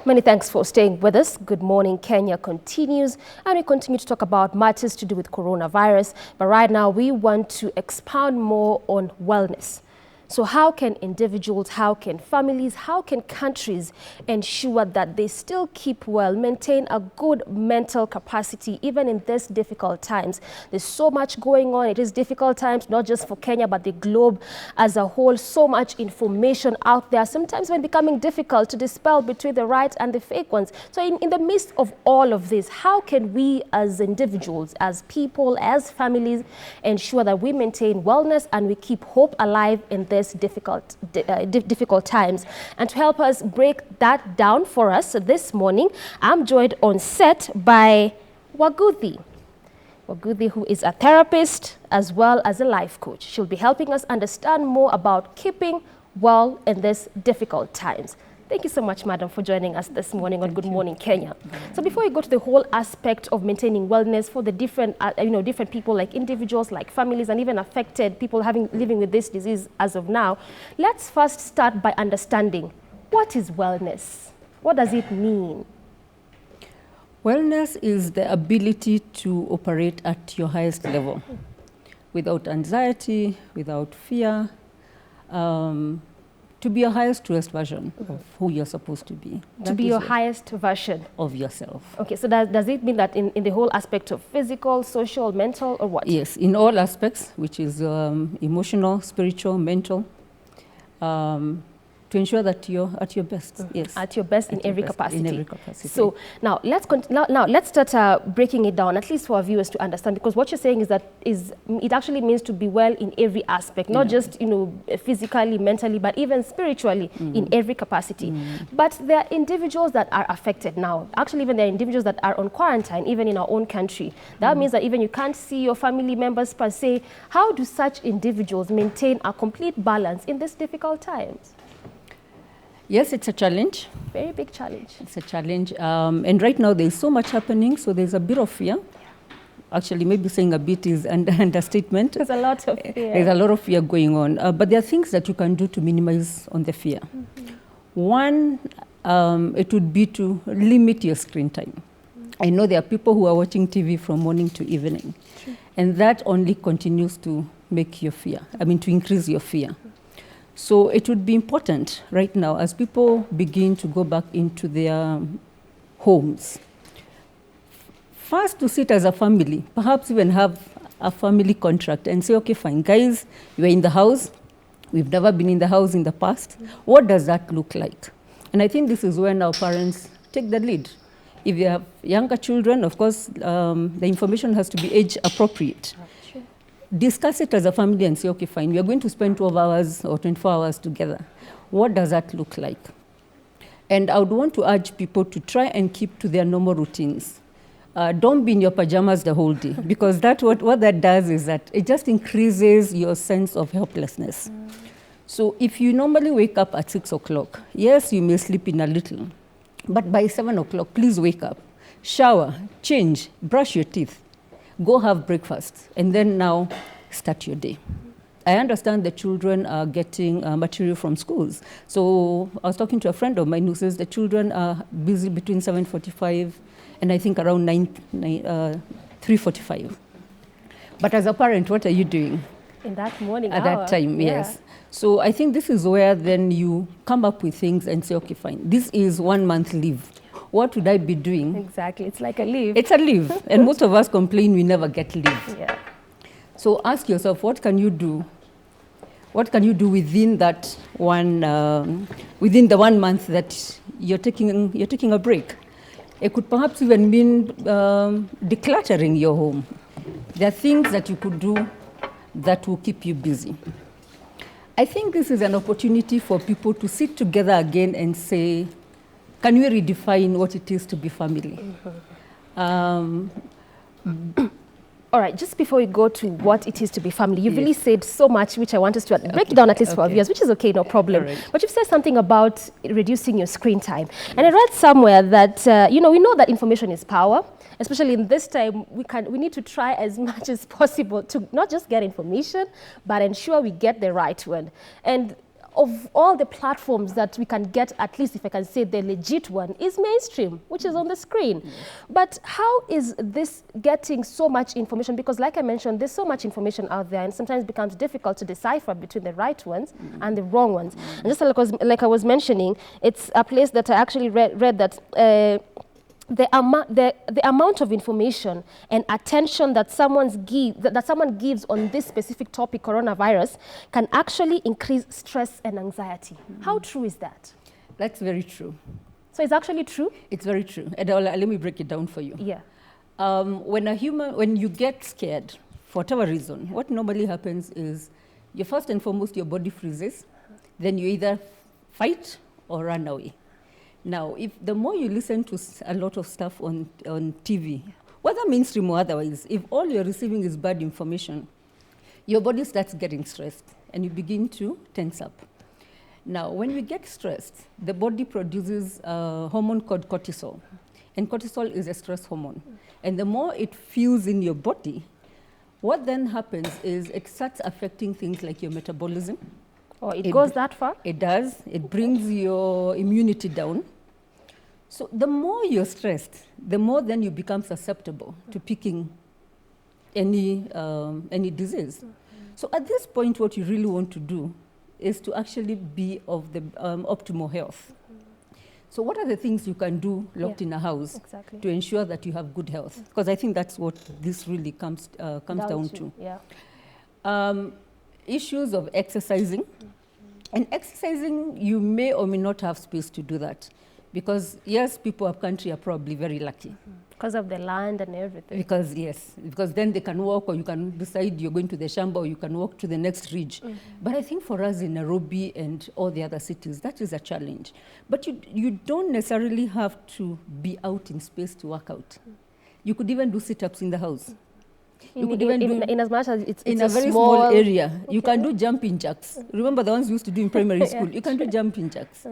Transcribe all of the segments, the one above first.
Many thanks for staying with us. Good Morning Kenya continues, and we continue to talk about matters to do with coronavirus. But right now, we want to expound more on wellness. So how can individuals, how can families, how can countries ensure that they still keep well, maintain a good mental capacity even in these difficult times? There's so much going on. It is difficult times, not just for Kenya, but the globe as a whole. So much information out there, sometimes when becoming difficult to dispel between the right and the fake ones. So in the midst of all of this, how can we as individuals, as people, as families, ensure that we maintain wellness and we keep hope alive in this difficult times? And to help us break that down for us this morning, I'm joined on set by Waguthi. Waguthi, who is a therapist as well as a life coach. She'll be helping us understand more about keeping well in these difficult times. Thank you so much, madam, for joining us this morning on Good Morning Kenya. So before we go to the whole aspect of maintaining wellness for the different, different people, like individuals, like families, and even affected people living with this disease as of now, let's first start by understanding what is wellness? What does it mean? Wellness is the ability to operate at your highest level without anxiety, without fear, to be your highest version of who you're supposed to be. To be your highest version of yourself. Okay, so does it mean that in the whole aspect of physical, social, mental, or what? Yes, in all aspects, which is emotional, spiritual, mental, to ensure that you're at your best. Yes, at your best in every capacity. In every capacity. So now let's start breaking it down, at least for our viewers to understand, because what you're saying is that it actually means to be well in every aspect, not just physically, mentally, but even spiritually in every capacity. But there are individuals that are affected now. Actually, even there are individuals that are on quarantine, even in our own country. That means that even you can't see your family members per se. How do such individuals maintain a complete balance in these difficult times? Yes, it's a challenge. Very big challenge. It's a challenge. And right now there's so much happening, so there's a bit of fear. Actually, maybe saying a bit is an understatement. There's a lot of fear. There's a lot of fear going on. But there are things that you can do to minimize on the fear. One, it would be to limit your screen time. I know there are people who are watching TV from morning to evening. And that only continues to make your fear, to increase your fear. So it would be important right now as people begin to go back into their homes, first to sit as a family, perhaps even have a family contract and say, okay, fine, guys, you're in the house. We've never been in the house in the past. What does that look like? And I think this is when our parents take the lead. If you have younger children, of course, the information has to be age appropriate. Discuss it as a family and say, okay, fine, we are going to spend 12 hours or 24 hours together. What does that look like? And I would want to urge people to try and keep to their normal routines. Don't be in your pajamas the whole day, because what that does is that it just increases your sense of helplessness. So if you normally wake up at 6 o'clock, yes, you may sleep in a little, but by 7 o'clock, please wake up, shower, change, brush your teeth, go have breakfast, and then now start your day. I understand the children are getting material from schools. So I was talking to a friend of mine who says the children are busy between 7:45 and I think around 3:45. But as a parent, what are you doing? In that morning At hour. that time, yes. So I think this is where then you come up with things and say, okay, fine, this is 1 month leave. What would I be doing? Exactly, it's like a leave. It's a leave, and most of us complain we never get leave. Yeah. So ask yourself, what can you do? What can you do within that within the 1 month that you're taking a break? It could perhaps even mean decluttering your home. There are things that you could do that will keep you busy. I think this is an opportunity for people to sit together again and say, can we redefine what it is to be family? All right, just before we go to what it is to be family, you've really said so much, which I want us to break it down at least for our viewers, which is okay, no problem. Right. But you've said something about reducing your screen time. And I read somewhere that, we know that information is power. Especially in this time, we need to try as much as possible to not just get information, but ensure we get the right one. And of all the platforms that we can get, at least if I can say the legit one, is mainstream, which is on the screen. But how is this getting so much information? Because like I mentioned, there's so much information out there, and sometimes it becomes difficult to decipher between the right ones and the wrong ones. And just like I was mentioning, it's a place that I actually read that the amount of information and attention that someone gives on this specific topic, coronavirus, can actually increase stress and anxiety. How true is that? That's very true. So it's actually true? It's very true. And let me break it down for you. Yeah. When you get scared, for whatever reason, what normally happens is first and foremost, your body freezes. Then you either fight or run away. Now, if the more you listen to a lot of stuff on TV, whether mainstream or otherwise, if all you're receiving is bad information, your body starts getting stressed and you begin to tense up. Now, when we get stressed, the body produces a hormone called cortisol. And cortisol is a stress hormone. And the more it feels in your body, what then happens is it starts affecting things like your metabolism. Oh, it goes that far? It does. It brings your immunity down. So the more you're stressed, the more then you become susceptible to picking any disease. So at this point, what you really want to do is to actually be of the optimal health. So what are the things you can do locked in a house to ensure that you have good health? Because I think that's what this really comes down to. Yeah. Issues of exercising. And exercising, you may or may not have space to do that. Because, yes, people of country are probably very lucky. Because of the land and everything. Because then they can walk, or you can decide you're going to the shamba, or you can walk to the next ridge. But I think for us in Nairobi and all the other cities, that is a challenge. But you don't necessarily have to be out in space to work out. You could even do sit-ups in the house. In as much as it's in a very small area. You can do jumping jacks. Remember the ones we used to do in primary school? You can do jumping jacks.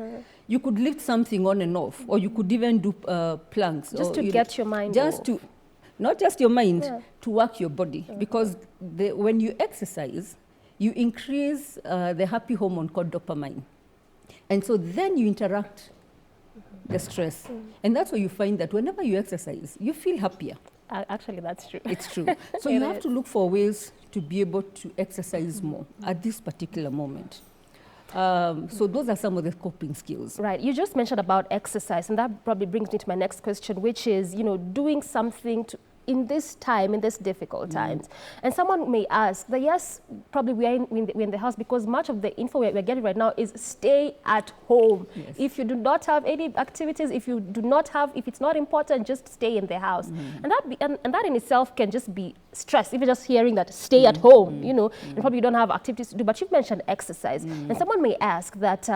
You could lift something on and off, or you could even do planks. Just to get your mind not just your mind, to work your body. Because when you exercise, you increase the happy hormone called dopamine. And so then you interact the stress. And that's why you find that whenever you exercise, you feel happier. Actually, that's true. It's true. So you have to look for ways to be able to exercise more at this particular moment. So those are some of the coping skills. Right. You just mentioned about exercise, and that probably brings me to my next question, which is, doing something in this time, in these difficult times. And someone may ask that, yes, probably we're in the house because much of the info we're getting right now is stay at home. Yes. If you do not have any activities, if it's not important, just stay in the house. And that in itself can just be stress. If you're just hearing that stay at home, and probably you don't have activities to do, but you've mentioned exercise. And someone may ask that,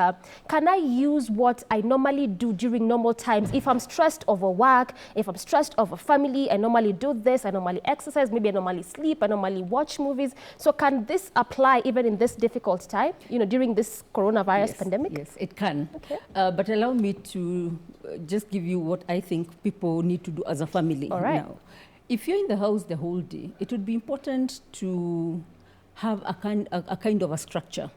can I use what I normally do during normal times? If I'm stressed over work, if I'm stressed over family, I normally do this, I normally exercise, maybe I normally sleep, I normally watch movies. So can this apply even in this difficult time, during this coronavirus pandemic? Yes, it can. Okay. But allow me to just give you what I think people need to do as a family now. If you're in the house the whole day, it would be important to have a kind of a structure,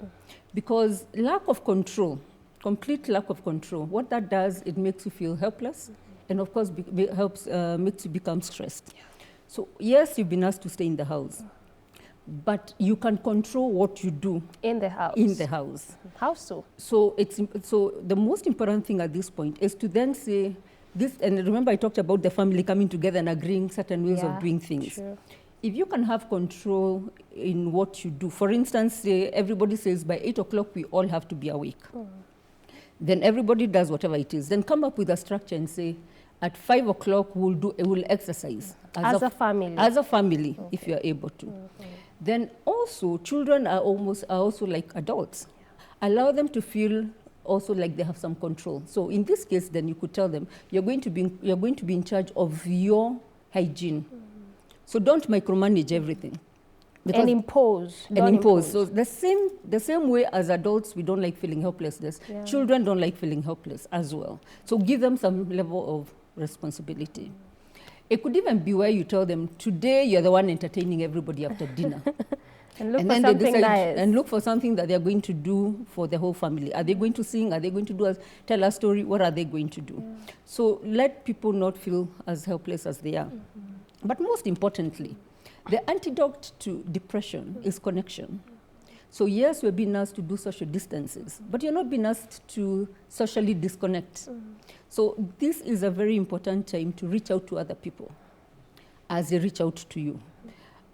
because lack of control, complete lack of control, what that does, it makes you feel helpless. And of course, makes you become stressed. Yeah. So yes, you've been asked to stay in the house, but you can control what you do in the house. How so? So the most important thing at this point is to then say this. And remember, I talked about the family coming together and agreeing certain ways of doing things. Sure. If you can have control in what you do, for instance, say everybody says by 8 o'clock we all have to be awake. Then everybody does whatever it is. Then come up with a structure and say, at 5 o'clock we'll exercise as a family. As a family, if you are able to. Then also, children are also like adults. Allow them to feel also like they have some control. So in this case, then you could tell them you're going to be in charge of your hygiene. So don't micromanage everything. And impose. So the same way as adults, we don't like feeling helplessness. Yeah. Children don't like feeling helpless as well. So give them some level of responsibility. It could even be where you tell them, today you're the one entertaining everybody after dinner. And look and for then something they decide nice. and look for something that they're going to do for the whole family. Are they going to sing? Are they going to tell a story? What are they going to do? Yeah. So let people not feel as helpless as they are. But most importantly, the antidote to depression is connection. So yes, we're being asked to do social distances, but you're not being asked to socially disconnect. So this is a very important time to reach out to other people as they reach out to you.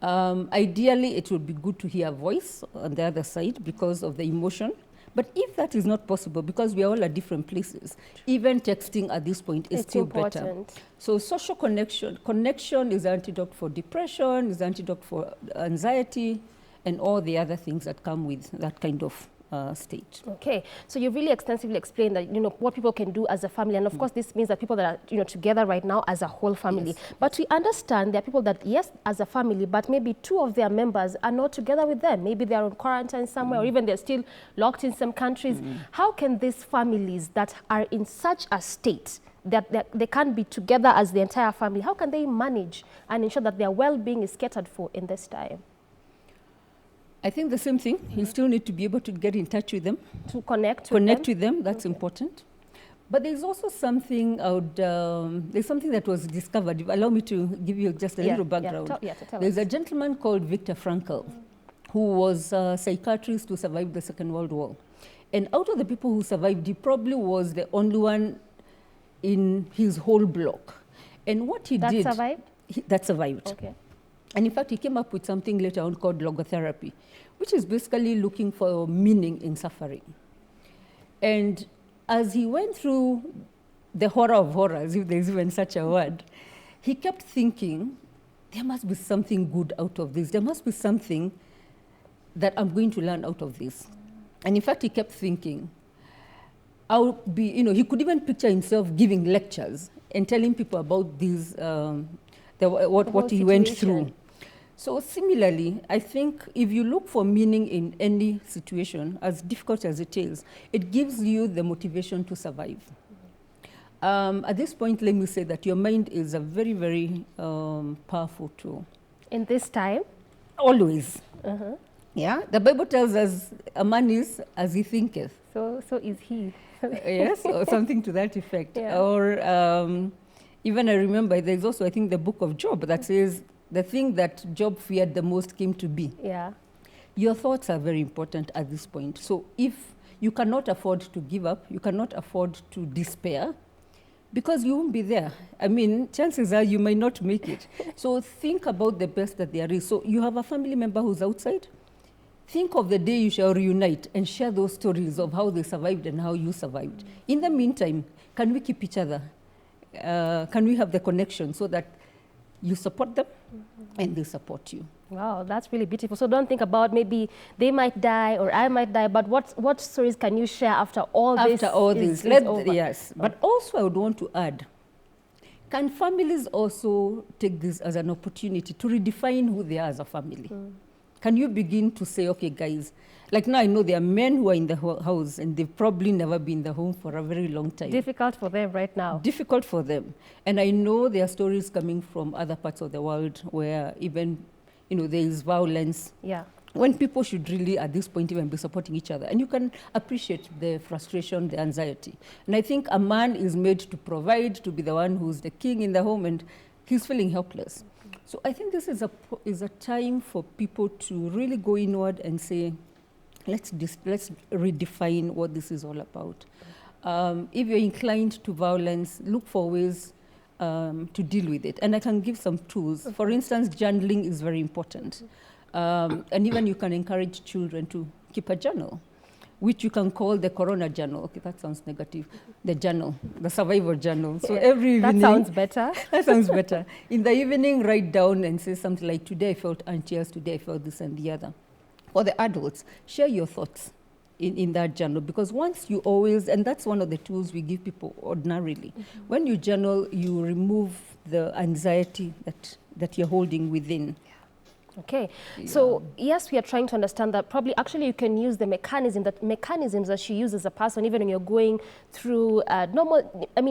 Ideally, it would be good to hear a voice on the other side because of the emotion. But if that is not possible, because we are all at different places, even texting at this point is still important. better. So social connection is antidote for depression, is antidote for anxiety, and all the other things that come with that kind of state. Okay, so you really extensively explained that, what people can do as a family, and of course this means that people that are, together right now as a whole family. Yes. But we understand there are people that, yes, as a family, but maybe two of their members are not together with them. Maybe they're on quarantine somewhere, or even they're still locked in some countries. How can these families that are in such a state that they can't be together as the entire family, how can they manage and ensure that their well-being is catered for in this time? I think the same thing. You still need to be able to get in touch with them. To connect with them, that's important. But there's also something there's something that was discovered. Allow me to give you just a little background. Tell There's us. a gentleman called Viktor Frankl, who was a psychiatrist who survived the Second World War. And out of the people who survived, he probably was the only one in his whole block. And what he did... That survived. Okay. And in fact, he came up with something later on called logotherapy, which is basically looking for meaning in suffering. And as he went through the horror of horrors, if there's even such a word, he kept thinking, there must be something good out of this. There must be something that I'm going to learn out of this. And in fact, he kept thinking, I'll be, he could even picture himself giving lectures and telling people about these, what he went through. So similarly, I think if you look for meaning in any situation, as difficult as it is, it gives you the motivation to survive. At this point, let me say that your mind is a very, very powerful tool. In this time? Always. Yeah, the Bible tells us a man is as he thinketh. So is he. Yes, or something to that effect. Yeah. Or even I remember there's also, I think, the book of Job that says, the thing that Job feared the most came to be. Yeah. Your thoughts are very important at this point. So if you cannot afford to give up, you cannot afford to despair, because you won't be there. I mean, chances are you might not make it. So think about the best that there is. So you have a family member who's outside. Think of the day you shall reunite and share those stories of how they survived and how you survived. In the meantime, can we keep each other? Can we have the connection so that you support them and they support you? Wow, that's really beautiful. So don't think about maybe they might die or I might die, but what stories can you share after all this? After all this, yes. But also I would want to add, can families also take this as an opportunity to redefine who they are as a family? Can you begin to say, okay, guys, like now I know there are men who are in the house and they've probably never been in the home for a very long time. Difficult for them right now. Difficult for them. And I know there are stories coming from other parts of the world where even, there is violence. Yeah. When people should really, at this point, even be supporting each other. And you can appreciate the frustration, the anxiety. And I think a man is made to provide, to be the one who's the king in the home, and he's feeling helpless. So I think this is a time for people to really go inward and say, let's redefine what this is all about. If you're inclined to violence, look for ways to deal with it. And I can give some tools. For instance, journaling is very important. And even you can encourage children to keep a journal, which you can call the Corona journal. Okay, that sounds negative. The journal, the survival journal. So every evening. That sounds better. That sounds better. In the evening, write down and say something like, today I felt anxious, today I felt this and the other. For the adults, share your thoughts in that journal, because once you always, and that's one of the tools we give people ordinarily. When you journal, you remove the anxiety that you're holding within. Okay, so yes, we are trying to understand that probably actually you can use the mechanisms that you use as a person, even when you're going through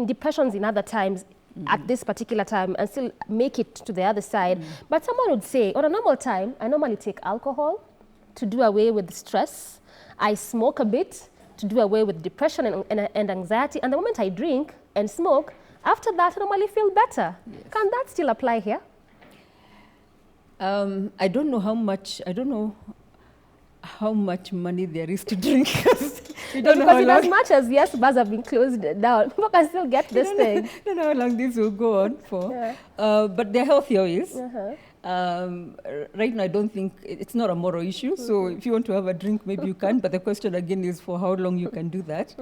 depressions in other times, at this particular time, and still make it to the other side. But someone would say, on a normal time, I normally take alcohol, to do away with stress. I smoke a bit to do away with depression and anxiety. And the moment I drink and smoke, after that, I normally feel better. Yes. Can that still apply here? I don't know how much money there is to drink. You don't know because as much as bars have been closed down, people can still get this thing. I don't know how long this will go on for. Yeah. But there are healthier ways. Right now, I don't think it's not a moral issue. So if you want to have a drink, maybe you can. But the question again is for how long you can do that.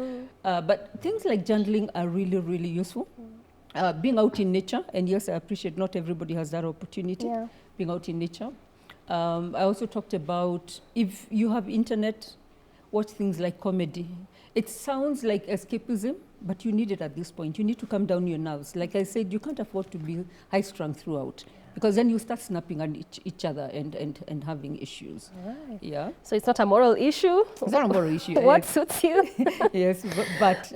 But things like journaling are really, really useful. Being out in nature, and yes, I appreciate not everybody has that opportunity. Yeah. Being out in nature. I also talked about if you have internet, watch things like comedy. It sounds like escapism, but you need it at this point. You need to calm down your nerves. Like I said, you can't afford to be high-strung throughout, because then you start snapping at each other and having issues. Right. Yeah. So it's not a moral issue? It's not a moral issue. What suits you? Yes, but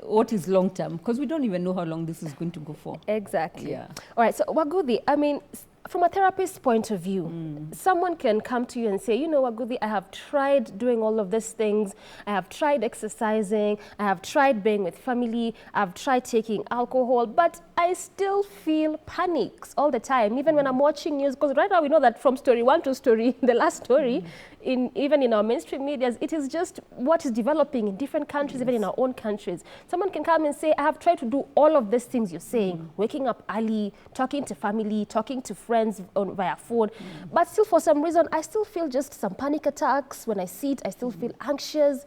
what is long-term? Because we don't even know how long this is going to go for. Exactly. Yeah. All right, so Waguthi, I mean, from a therapist's point of view, someone can come to you and say, you know, Waguthi, I have tried doing all of these things. I have tried exercising. I have tried being with family. I've tried taking alcohol, but I still feel panics all the time, even when I'm watching news. Because right now we know that from story one to story, the last story, even in our mainstream medias, it is just what is developing in different countries, even in our own countries. Someone can come and say, I have tried to do all of these things you're saying, waking up early, talking to family, talking to friends via phone, but still for some reason, I still feel just some panic attacks. When I see it, I still feel anxious.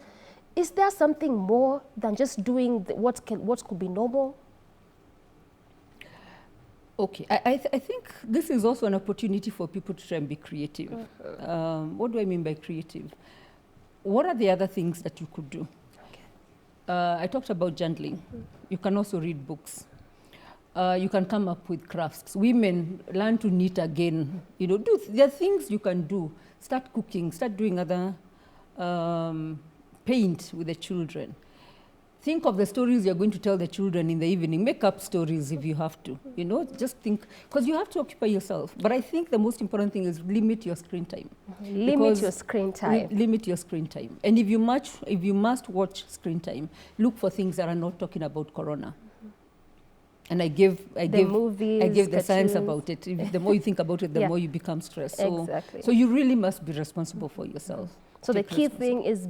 Is there something more than just doing what could be normal? Okay, I think this is also an opportunity for people to try and be creative. What do I mean by creative? What are the other things that you could do? Okay. I talked about journaling. You can also read books. You can come up with crafts. Women learn to knit again. You know, there are things you can do. Start cooking. Start doing other paint with the children. Think of the stories you're going to tell the children in the evening. Make up stories if you have to. You know, just think, because you have to occupy yourself. But I think the most important thing is limit your screen time. Limit your screen time. Limit your screen time. And if you must watch screen time, look for things that are not talking about corona. And I give the science about it. The more you think about it, the more you become stressed. So you really must be responsible for yourself. So the key thing is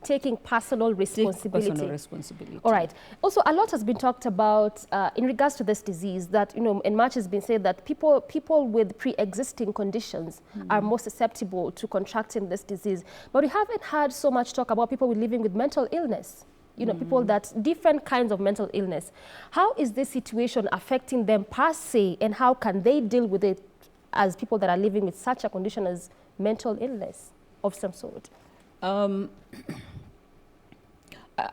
taking personal responsibility. Take personal responsibility. All right. Also, a lot has been talked about in regards to this disease. That and much has been said that people with pre-existing conditions are more susceptible to contracting this disease. But we haven't had so much talk about people living with mental illness. People that different kinds of mental illness. How is this situation affecting them per se, and how can they deal with it as people that are living with such a condition as mental illness of some sort? A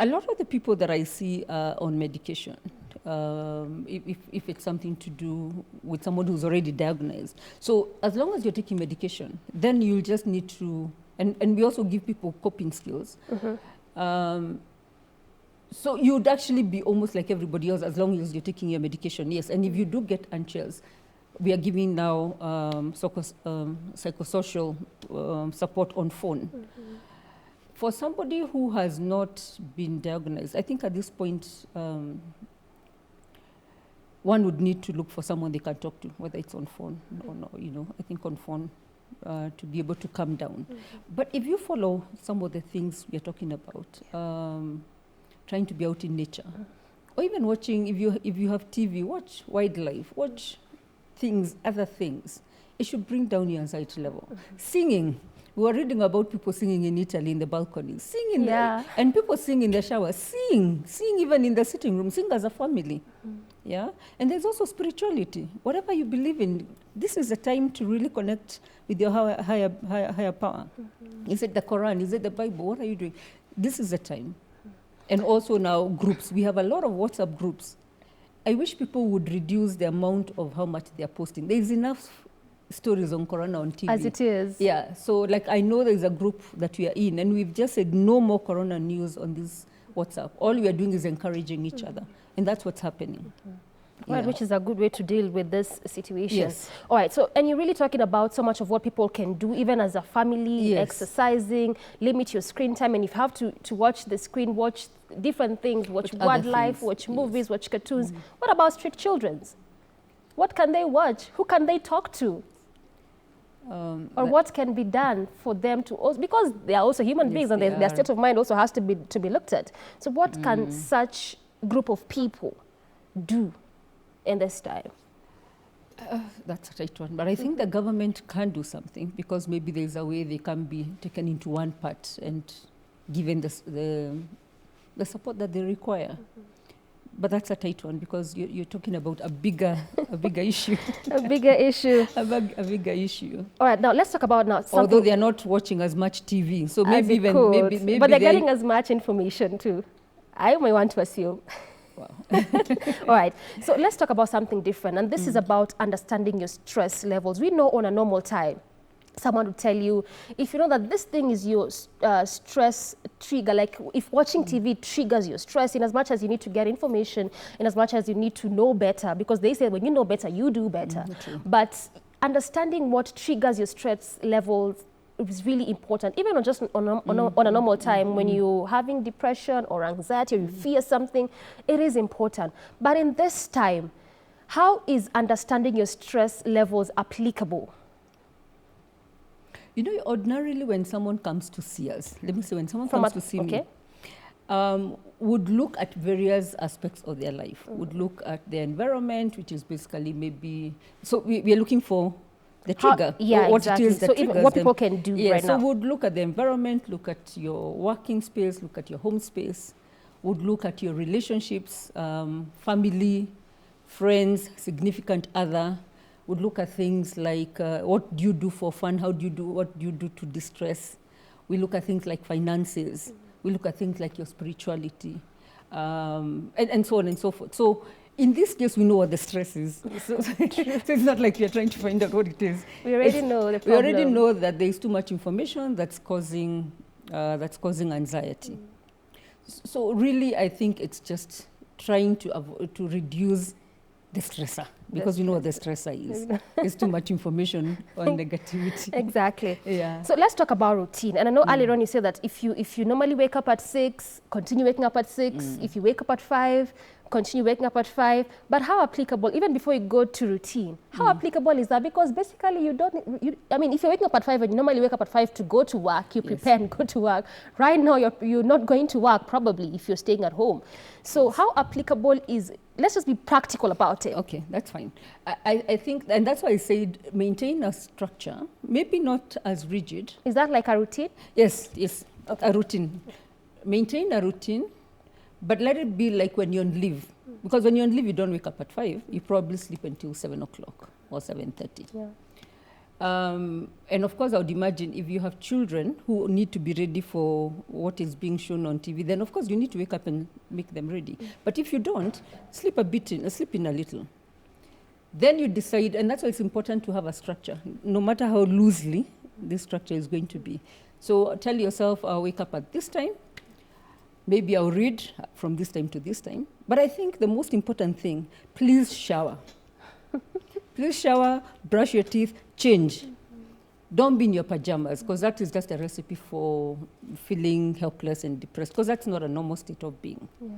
lot of the people that I see on medication, if it's something to do with someone who's already diagnosed. So as long as you're taking medication, then you'll just need to, and we also give people coping skills. So you'd actually be almost like everybody else as long as you're taking your medication, yes. And if you do get anxious, we are giving now psychosocial support on phone. For somebody who has not been diagnosed, I think at this point, one would need to look for someone they can talk to, whether it's on phone or no. I think on phone to be able to calm down. But if you follow some of the things we are talking about, trying to be out in nature, or even watching, if you have TV, watch wildlife, watch other things. It should bring down your anxiety level. Singing. We were reading about people singing in Italy in the balconies. Sing and people sing in the shower. Sing even in the sitting room. Sing as a family. Yeah. And there's also spirituality. Whatever you believe in, this is the time to really connect with your higher power. Is it the Quran? Is it the Bible? What are you doing? This is the time. And also now groups. We have a lot of WhatsApp groups. I wish people would reduce the amount of how much they are posting. There is enough stories on Corona on TV. As it is. Yeah. So like I know there is a group that we are in, and we've just said no more Corona news on this WhatsApp. All we are doing is encouraging each other. And that's what's happening. Right, which is a good way to deal with this situation. Yes. All right, so, and you're really talking about so much of what people can do, even as a family, Yes. exercising, limit your screen time, and if you have to watch the screen, watch different things, watch Other wildlife, things, watch yes. movies, watch cartoons. What about street children? What can they watch? Who can they talk to? Or what can be done for them to also, because they are also human beings and their state of mind also has to be looked at. So what can such group of people do in this time? That's a tight one, but I think the government can do something, because maybe there's a way they can be taken into one part and given the support that they require. But that's a tight one, because you're talking about a bigger issue. A bigger issue. a bigger issue. All right, now let's talk about now something. Although they're not watching as much TV, so maybe even maybe but they're getting as much information too. I may want to assume. Wow. All right, so let's talk about something different, and this is about understanding your stress levels. We know on a normal time, someone will tell you, if you know that this thing is your stress trigger, like if watching TV triggers your stress, in as much as you need to get information, in as much as you need to know better, because they say when you know better, you do better. But understanding what triggers your stress levels is really important, even just on a normal time, when you're having depression or anxiety or you fear something, it is important. But in this time, how is understanding your stress levels applicable? You know, ordinarily when someone comes to see us, let me say when someone comes to see me, would look at various aspects of their life, would look at their environment, which is basically maybe, so we are looking for the trigger, what exactly. It is that so what people can do right now. So would look at the environment, look at your working space, look at your home space, would look at your relationships, family, friends, significant other, would look at things like what do you do for fun, what do you do to distress. We look at things like finances, we look at things like your spirituality, and so on and so forth. So in this case, we know what the stress is. So it's not like we're trying to find out what it is. We already know the problem. We already know that there's too much information that's causing anxiety. So really, I think it's just trying to reduce the stressor, because we know what the stressor is. It's too much information on negativity. Exactly. Yeah. So let's talk about routine. And I know earlier on you said that if you normally wake up at 6, continue waking up at 6. If you wake up at 5, continue waking up at 5. But how applicable, even before you go to routine, how applicable is that? Because basically I mean, if you're waking up at 5 and you normally wake up at 5 to go to work, you prepare and go to work. Right now, you're not going to work probably if you're staying at home. So how applicable is, let's just be practical about it. Okay, that's fine. I think, and that's why I said maintain a structure, maybe not as rigid. Is that like a routine? Yes, a routine. Maintain a routine, but let it be like when you're on leave. Because when you're on leave, you don't wake up at 5. You probably sleep until 7 o'clock or 7:30. Yeah. And of course, I would imagine if you have children who need to be ready for what is being shown on TV, then of course you need to wake up and make them ready. But if you don't, sleep in a little. Then you decide, and that's why it's important to have a structure, no matter how loosely this structure is going to be. So tell yourself, I'll wake up at this time. Maybe I'll read from this time to this time. But I think the most important thing, please shower. Please shower, brush your teeth, change. Don't be in your pajamas, because that is just a recipe for feeling helpless and depressed, because that's not a normal state of being. Yeah.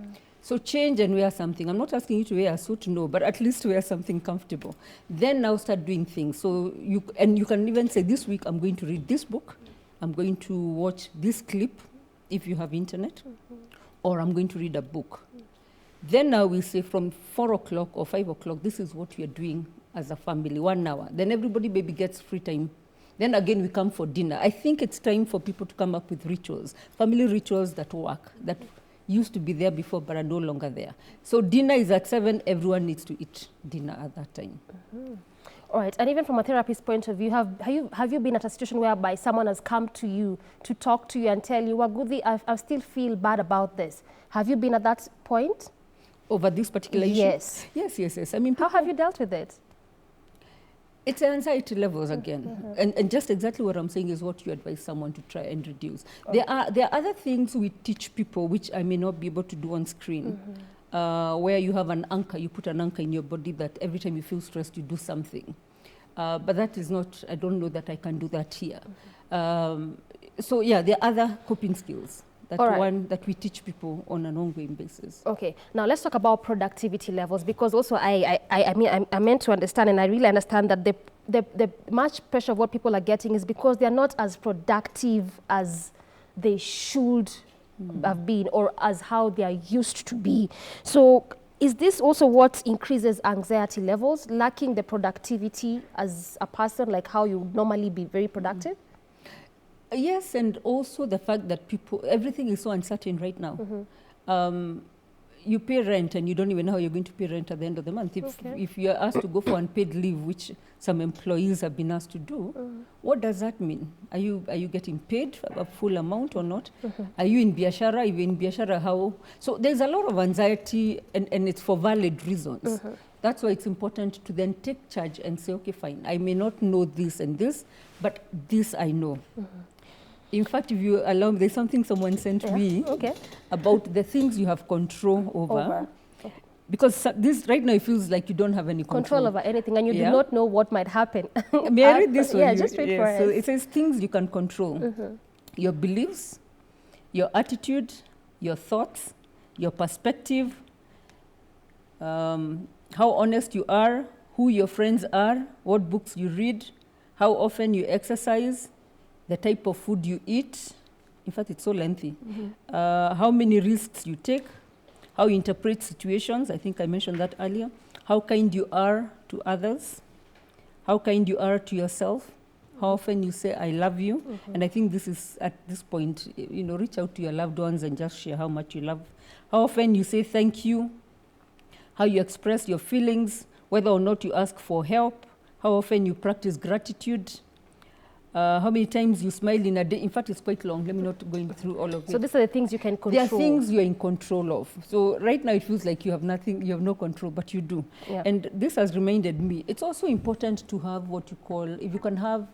So change and wear something. I'm not asking you to wear a suit, no, but at least wear something comfortable. Then now start doing things. So you can even say, this week I'm going to read this book, I'm going to watch this clip, if you have internet, or I'm going to read a book. Then now we say from 4 o'clock or 5 o'clock, this is what we are doing as a family, 1 hour. Then everybody maybe gets free time. Then again, we come for dinner. I think it's time for people to come up with rituals, family rituals that work, that used to be there before but are no longer there. So dinner is at 7, everyone needs to eat dinner at that time. All right, and even from a therapist's point of view, have you been at a situation whereby someone has come to you to talk to you and tell you, Waguthi, I still feel bad about this. Have you been at that point? Over this particular issue? Yes. Yes. I mean, how have you dealt with it? It's anxiety levels again. And just exactly what I'm saying is what you advise someone to try and reduce. Okay. There are other things we teach people which I may not be able to do on screen. where you have an anchor, you put an anchor in your body that every time you feel stressed, you do something. But that is not, I don't know that I can do that here. So yeah, there are other coping skills. That one that we teach people on an ongoing basis. Okay, now let's talk about productivity levels, because also I meant to understand, and I really understand that the much pressure of what people are getting is because they're not as productive as they should have been, or as how they are used to be. So is this also what increases anxiety levels, lacking the productivity as a person, like how you normally be very productive? Yes, and also the fact that everything is so uncertain right now. You pay rent and you don't even know how you're going to pay rent at the end of the month. If you're asked to go for unpaid leave, which some employees have been asked to do, what does that mean? Are you getting paid a full amount or not? Are you in biashara? If you're in biashara, how? So there's a lot of anxiety, and it's for valid reasons. That's why it's important to then take charge and say, okay, fine, I may not know this and this, but this I know. In fact, if you allow me, there's something someone sent me about the things you have control over. Because this right now it feels like you don't have any control over anything, and you do not know what might happen. May I read this one? Yeah, just read for us. So it says things you can control. Your beliefs, your attitude, your thoughts, your perspective, how honest you are, who your friends are, what books you read, how often you exercise, the type of food you eat. In fact, it's so lengthy. How many risks you take, how you interpret situations. I think I mentioned that earlier. How kind you are to others, how kind you are to yourself, how often you say, I love you. And I think this is, at this point, reach out to your loved ones and just share how much you love. How often you say thank you, how you express your feelings, whether or not you ask for help, how often you practice gratitude, how many times you smile in a day. In fact, it's quite long. Let me not go through all of it. So these are the things you can control. There are things you're in control of. So right now it feels like you have nothing, you have no control, but you do. Yeah. And this has reminded me, it's also important to have what you call, if you can have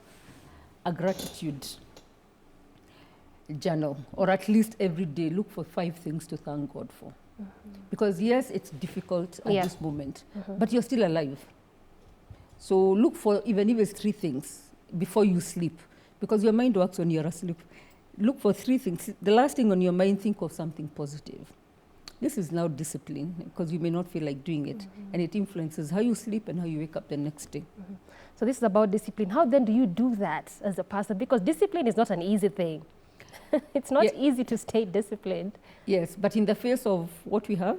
a gratitude journal, or at least every day, look for 5 things to thank God for. Because yes, it's difficult at this moment, but you're still alive. So look for, even if it's 3 things, before you sleep, because your mind works when you're asleep. Look for 3 things. The last thing on your mind, think of something positive. This is now discipline, because you may not feel like doing it, and it influences how you sleep and how you wake up the next day. So this is about discipline. How then do you do that as a person? Because discipline is not an easy thing. It's not easy to stay disciplined. Yes, but in the face of what we have,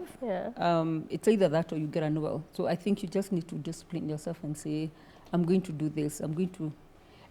it's either that or you get unwell. So I think you just need to discipline yourself and say, I'm going to do this, I'm going to.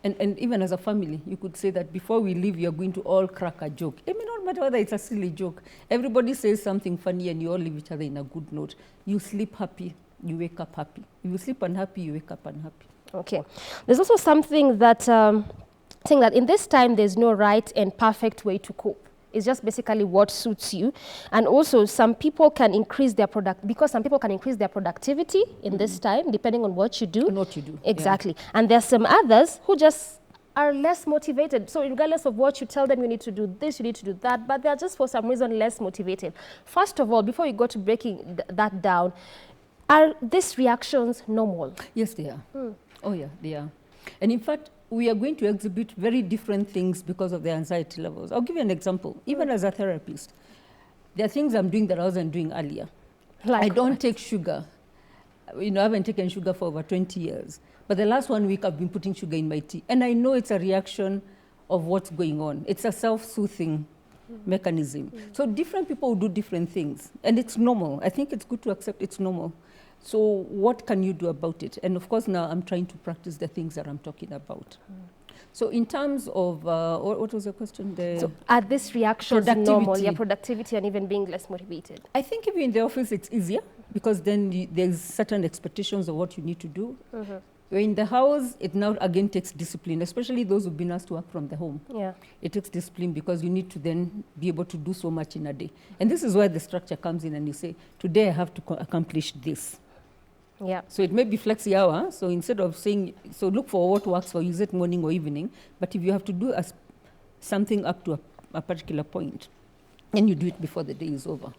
And even as a family, you could say that before we leave, you're going to all crack a joke. It may not matter whether it's a silly joke. Everybody says something funny and you all leave each other in a good note. You sleep happy, you wake up happy. If you sleep unhappy, you wake up unhappy. Okay. There's also something that, saying that in this time, there's no right and perfect way to cope. It's just basically what suits you. And also, some people can increase their productivity in this time, depending on what you do. And what you do. Exactly. Yeah. And there's some others who just are less motivated. So regardless of what you tell them, you need to do this, you need to do that, but they're just for some reason less motivated. First of all, before you go to breaking that down, are these reactions normal? Yes, they are. Oh yeah, they are. And in fact, we are going to exhibit very different things because of the anxiety levels. I'll give you an example. Even as a therapist, there are things I'm doing that I wasn't doing earlier. Like I don't take sugar. I haven't taken sugar for over 20 years. But the last 1 week, I've been putting sugar in my tea. And I know it's a reaction of what's going on. It's a self-soothing mechanism. So different people will do different things. And it's normal. I think it's good to accept it's normal. So what can you do about it? And of course, now I'm trying to practice the things that I'm talking about. So in terms of, what was the question? So are these reactions normal? Yeah, productivity and even being less motivated. I think if you're in the office, it's easier because then there's certain expectations of what you need to do. You're in the house, it now again takes discipline, especially those who've been asked to work from the home. Yeah. It takes discipline because you need to then be able to do so much in a day. And this is where the structure comes in and you say, today I have to accomplish this. Yeah. So it may be flexi hour. So instead of saying, so look for what works for you, is it morning or evening? But if you have to do something up to a particular point, then you do it before the day is over.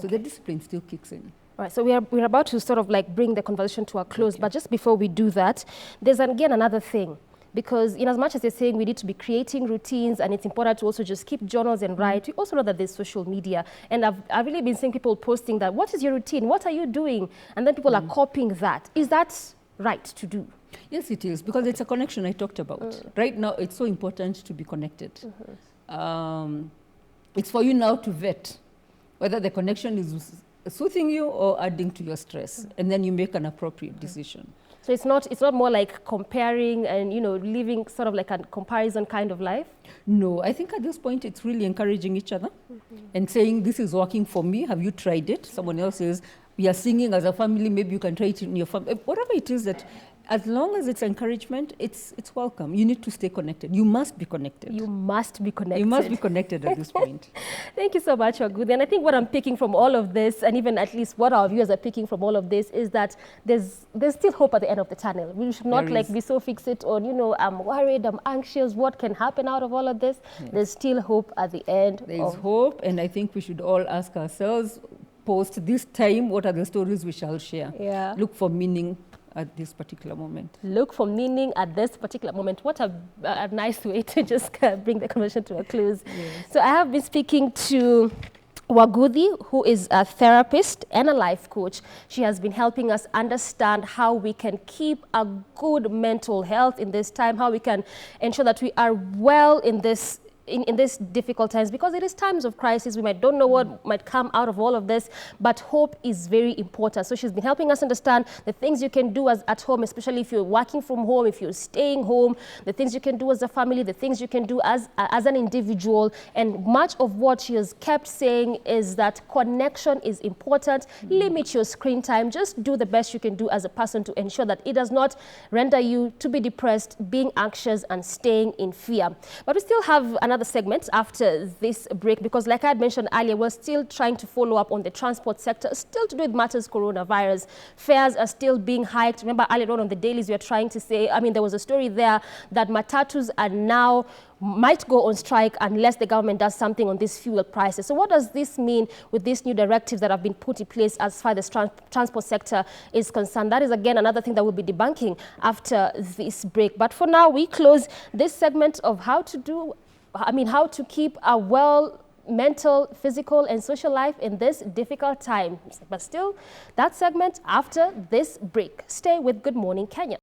So the discipline still kicks in. All right, so we're about to sort of like bring the conversation to a close, but just before we do that, there's again another thing. Because in as much as you're saying we need to be creating routines and it's important to also just keep journals and write, we also know that there's social media. And I've really been seeing people posting that, what is your routine? What are you doing? And then people are copying that. Is that right to do? Yes, it is, because it's a connection I talked about. Right now, it's so important to be connected. It's for you now to vet whether the connection is soothing you or adding to your stress, and then you make an appropriate decision. So it's not more like comparing and, you know, living sort of like a comparison kind of life? No, I think at this point it's really encouraging each other and saying, this is working for me. Have you tried it? Someone else says, we are singing as a family. Maybe you can try it in your family. Whatever it is, that as long as it's encouragement, it's welcome. You need to stay connected. You must be connected. You must be connected. You must be connected at this point. Thank you so much, Waguthi. And I think what I'm picking from all of this, and even at least what our viewers are picking from all of this, is that there's still hope at the end of the tunnel. We should not be so fixated on, you know, I'm worried, I'm anxious, what can happen out of all of this. Yes. There's still hope at the end. There's hope, and I think we should all ask ourselves, post this time, what are the stories we shall share? Yeah. Look for meaning at this particular moment. Look for meaning at this particular moment. What a nice way to just bring the conversation to a close. Yes. So I have been speaking to Waguthi, who is a therapist and a life coach. She has been helping us understand how we can keep a good mental health in this time, how we can ensure that we are well in this in these difficult times, because it is times of crisis. We don't know what might come out of all of this, but hope is very important. So she's been helping us understand the things you can do as at home, especially if you're working from home, if you're staying home, the things you can do as a family, the things you can do as an individual. And much of what she has kept saying is that connection is important. Limit your screen time. Just do the best you can do as a person to ensure that it does not render you to be depressed, being anxious, and staying in fear. But we still have another segment after this break, because like I had mentioned earlier, we're still trying to follow up on the transport sector, still to do with matters coronavirus. Fares are still being hiked. Remember earlier on the dailies, we were trying to say, I mean, there was a story there that matatus are now might go on strike unless the government does something on these fuel prices. So what does this mean with these new directives that have been put in place as far as the transport sector is concerned? That is, again, another thing that we'll be debunking after this break. But for now, we close this segment of how to keep a well mental, physical, and social life in this difficult time. But still, that segment after this break. Stay with Good Morning Kenya.